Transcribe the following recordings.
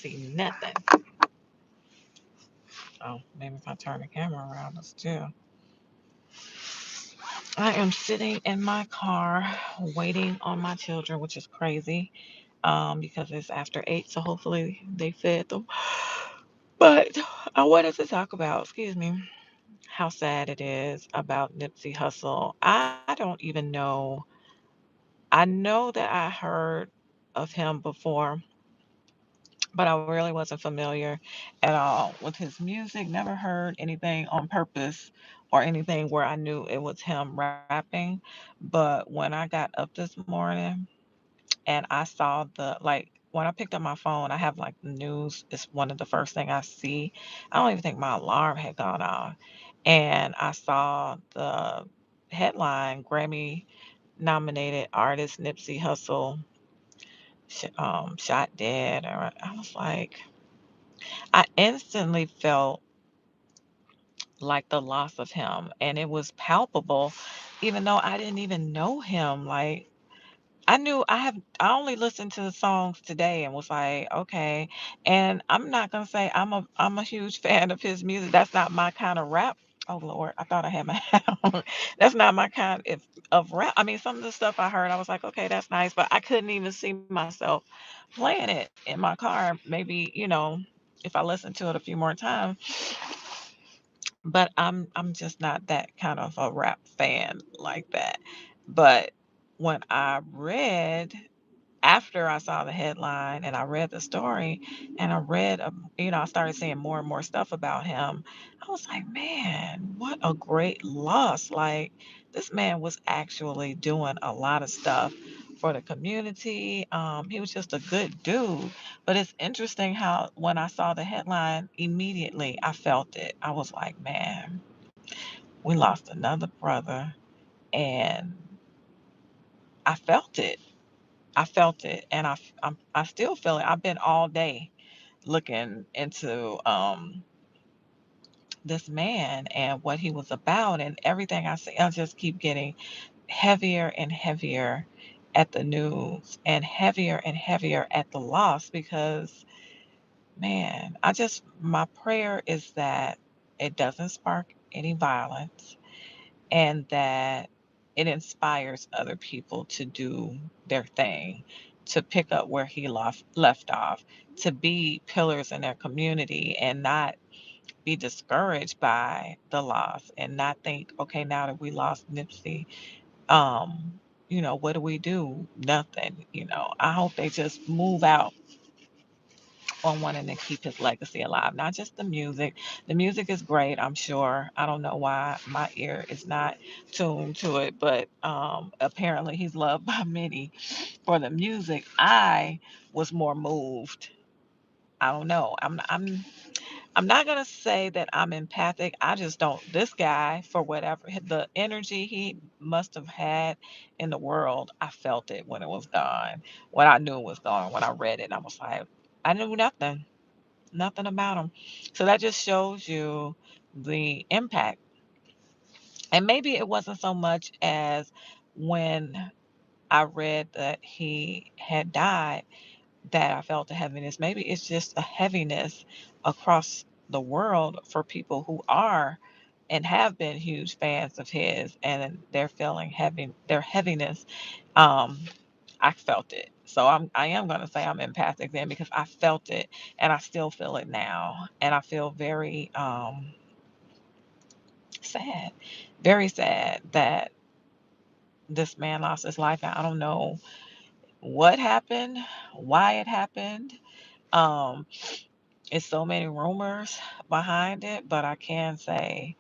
see nothing. Oh, maybe if I turn the camera around, it's still. I am sitting in my car waiting on my children, which is crazy because it's after 8, so hopefully they fed them. But I wanted to talk about, excuse me, how sad it is about Nipsey Hussle. I don't even know. I know that I heard of him before, but I really wasn't familiar at all with his music. Never heard anything on purpose or anything where I knew it was him rapping. But when I got up this morning and I saw when I picked up my phone, I have like the news. It's one of the first thing I see. I don't even think my alarm had gone off, and I saw the headline: Grammy nominated artist Nipsey Hussle shot dead. Or I was like, I instantly felt like the loss of him, and it was palpable, even though I didn't even know him. Like I only listened to the songs today and was like, okay. And I'm not gonna say I'm a huge fan of his music. That's not my kind of rap. Oh Lord, I thought I had my hat on. That's not my kind of rap. I mean, some of the stuff I heard, I was like, okay, that's nice, but I couldn't even see myself playing it in my car. Maybe, if I listen to it a few more times. But I'm just not that kind of a rap fan like that. But when I read after I saw the headline and I read the story and I read, I started seeing more and more stuff about him. I was like, man, what a great loss. Like, this man was actually doing a lot of stuff for the community. He was just a good dude. But it's interesting how when I saw the headline, immediately I felt it. I was like, man, we lost another brother. And I felt it. I felt it, and I still feel it. I've been all day looking into this man and what he was about, and everything I see. I just keep getting heavier and heavier at the news, and heavier and heavier at the loss. Because man, my prayer is that it doesn't spark any violence, and that it inspires other people to do their thing, to pick up where he left off, to be pillars in their community and not be discouraged by the loss and not think, okay, now that we lost Nipsey, what do we do? Nothing. I hope they just move out on wanting to keep his legacy alive. Not just the music. The music is great, I'm sure. I don't know why my ear is not tuned to it, but apparently he's loved by many for the music. I was more moved. I don't know. I'm not gonna say that I'm empathic. I just don't. This guy, for whatever the energy he must have had in the world, I felt it when it was gone. When I knew it was gone, when I read it, I was like, I knew nothing about him. So that just shows you the impact. And maybe it wasn't so much as when I read that he had died that I felt a heaviness. Maybe it's just a heaviness across the world for people who are and have been huge fans of his, and they're feeling heavy, their heaviness. Um, I felt it. So I am gonna say I'm empathic then because I felt it and I still feel it now. And I feel very sad, very sad that this man lost his life. And I don't know what happened, why it happened. Um, it's so many rumors behind it, but I can say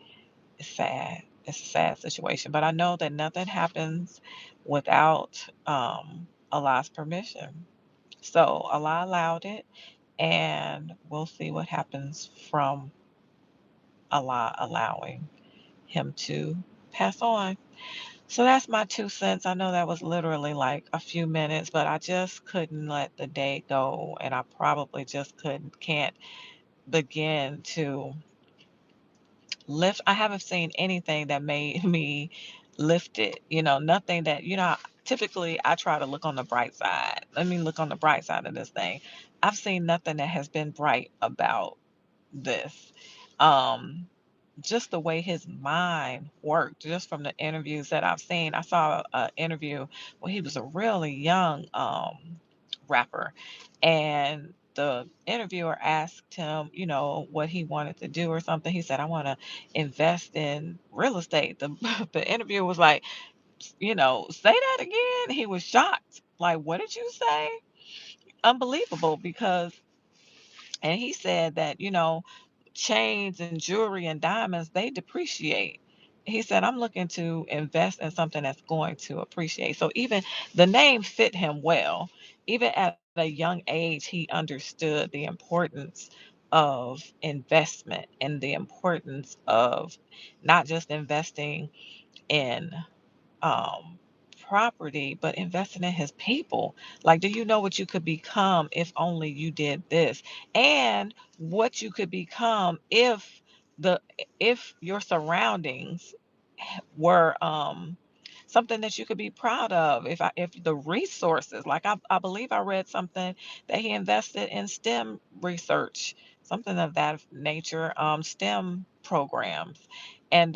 it's sad. It's a sad situation. But I know that nothing happens without Allah's permission. So Allah allowed it, and we'll see what happens from Allah allowing him to pass on. So that's my 2 cents. I know that was literally like a few minutes, but I just couldn't let the day go, and I probably just can't begin to lift. I haven't seen anything that made me lift it. Nothing that. typically I try to look on the bright side. Let me look on the bright side of this thing. I've seen nothing that has been bright about this. Um, just the way his mind worked, just from the interviews that I've seen. I saw an interview when he was a really young rapper, and the interviewer asked him, what he wanted to do or something. He said, "I want to invest in real estate." The the interviewer was like, "Say that again." He was shocked. Like, "What did you say?" Unbelievable, because and he said that, chains and jewelry and diamonds, they depreciate. He said, "I'm looking to invest in something that's going to appreciate." So even the name fit him well. Even at a young age, he understood the importance of investment and the importance of not just investing in um, property, but investing in his people. Like, do you know what you could become if only you did this? And what you could become the if your surroundings were something that you could be proud of. If the resources, like I believe I read something that he invested in STEM research, something of that nature, STEM programs. And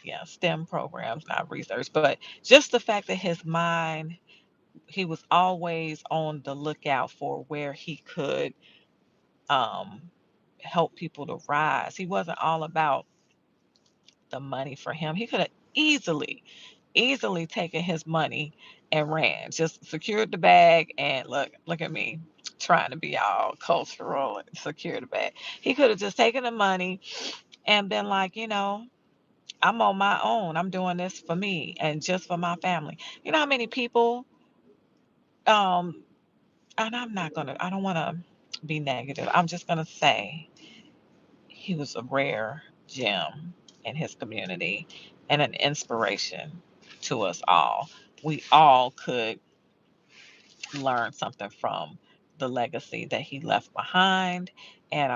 yeah, STEM programs, not research, but just the fact that his mind, he was always on the lookout for where he could um, help people to rise. He wasn't all about the money for him. He could have easily taken his money and ran, just secured the bag. And look at me trying to be all cultural and secure the bag. He could have just taken the money and been like, I'm on my own. I'm doing this for me and just for my family. You know how many people, um, and I don't want to be negative. I'm just going to say he was a rare gem in his community and an inspiration to us all. We all could learn something from the legacy that he left behind. And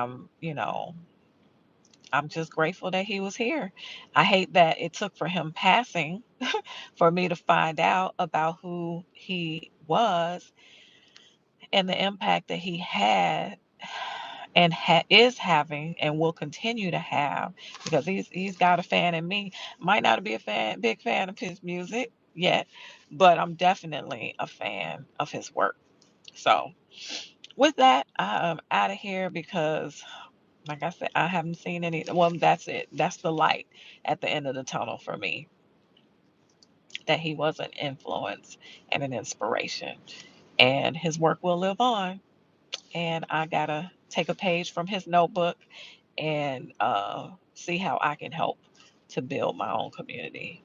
I'm just grateful that he was here. I hate that it took for him passing for me to find out about who he was and the impact that he had and is having and will continue to have, because he's got a fan in me. Might not be a big fan of his music yet, but I'm definitely a fan of his work. So with that, I'm out of here because, like I said, I haven't seen any. Well, that's it. That's the light at the end of the tunnel for me, that he was an influence and an inspiration. And his work will live on. And I got to take a page from his notebook and see how I can help to build my own community.